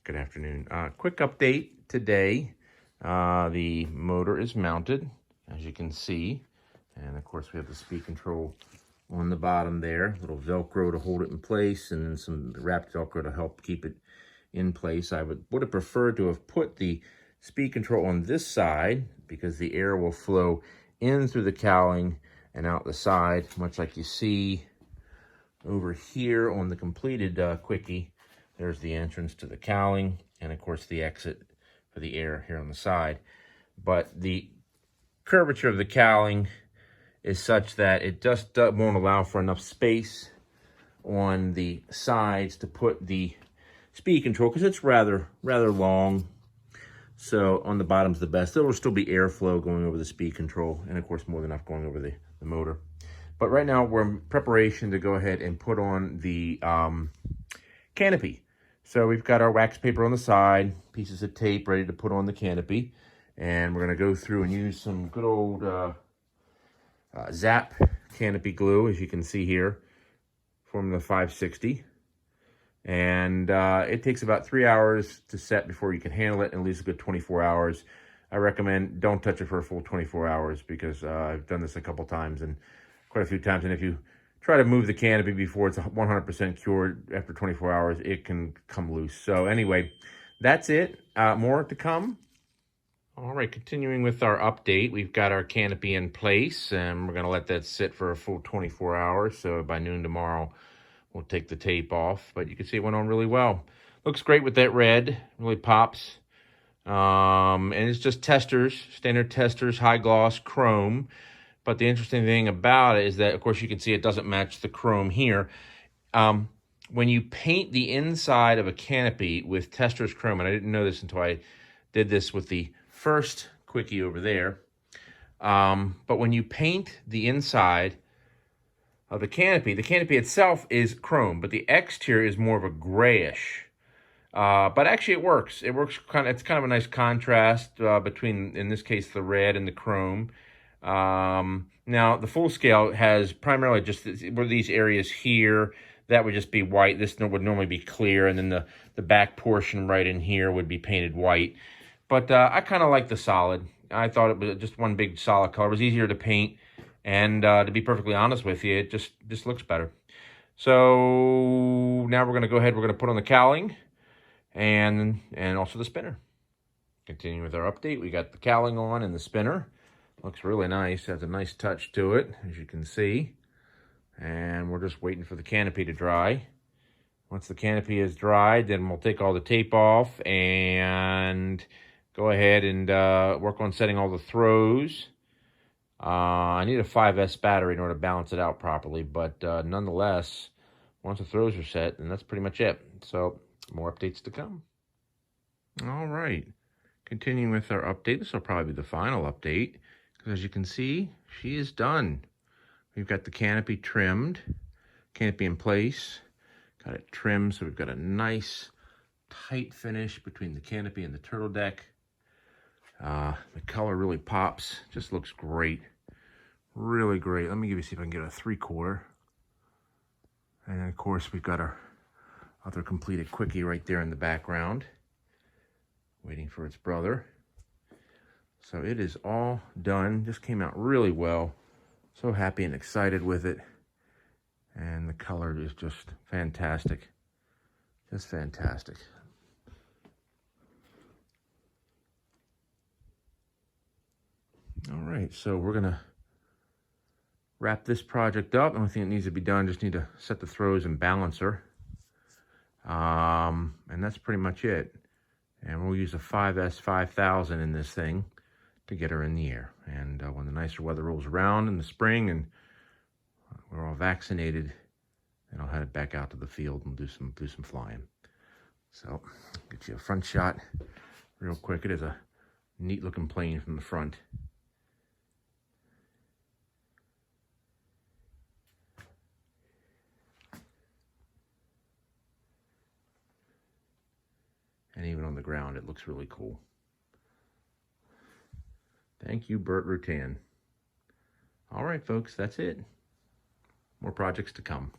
Good afternoon. Quick update today. The motor is mounted, as you can see. And of course we have the speed control on the bottom there. Little Velcro to hold it in place, and then some wrapped Velcro to help keep it in place. I would have preferred to have put the speed control on this side because the air will flow in through the cowling and out the side, much like you see over here on the completed Quickie. There's the entrance to the cowling, and of course the exit for the air here on the side. But the curvature of the cowling is such that it just won't allow for enough space on the sides to put the speed control, because it's rather long. So on the bottom's the best. There will still be airflow going over the speed control, and of course more than enough going over the motor. But right now we're in preparation to go ahead and put on the canopy. So we've got our wax paper on the side, pieces of tape ready to put on the canopy, and we're going to go through and use some good old Zap canopy glue, as you can see here, Formula 560. And it takes about 3 hours to set before you can handle it, and at least a good 24 hours. I recommend don't touch it for a full 24 hours because I've done this a couple times and quite a few times, and if you try to move the canopy before it's 100% cured after 24 hours, it can come loose. So anyway, that's it. More to come. All right, continuing with our update, we've got our canopy in place, and we're going to let that sit for a full 24 hours. So by noon tomorrow, we'll take the tape off. But you can see it went on really well. Looks great with that red. Really pops. And it's just testers, standard testers, high gloss chrome. But the interesting thing about it is that, of course, you can see it doesn't match the chrome here. When you paint the inside of a canopy with testers chrome, and I didn't know this until I did this with the first Quickie over there, but when you paint the inside of the canopy itself is chrome, but the exterior is more of a grayish. But actually it works. It's kind of a nice contrast between, in this case, the red and the chrome. Now the full scale has primarily just where these areas here, that would just be white. This would normally be clear, and then the back portion right in here would be painted white. But I kind of like the solid. I thought it was just one big solid color. It was easier to paint, and to be perfectly honest with you, it just looks better. So now we're going to go ahead. We're going to put on the cowling and also the spinner. Continuing with our update, we got the cowling on and the spinner. Looks really nice. Has a nice touch to it, as you can see. And we're just waiting for the canopy to dry. Once the canopy is dried, then we'll take all the tape off and go ahead and work on setting all the throws. I need a 5S battery in order to balance it out properly, but nonetheless, once the throws are set, then that's pretty much it. So more updates to come. All right. Continuing with our update, this will probably be the final update. As you can see, she is done. We've got the canopy trimmed, canopy in place, got it trimmed, so we've got a nice tight finish between the canopy and the turtle deck. The color really pops, just looks great, really great. Let me see if I can get a 3/4. And then of course we've got our other completed Quickie right there in the background, waiting for its brother. So it is all done. Just came out really well. So happy and excited with it. And the color is just fantastic. Just fantastic. All right, so we're gonna wrap this project up. The only thing that needs to be done, just need to set the throws and balancer. And that's pretty much it. And we'll use a 5S 5000 in this thing to get her in the air. And when the nicer weather rolls around in the spring and we're all vaccinated, then I'll head back out to the field and do some flying. So get you a front shot real quick. It is a neat looking plane from the front. And even on the ground, it looks really cool. Thank you, Burt Rutan. All right, folks, that's it. More projects to come.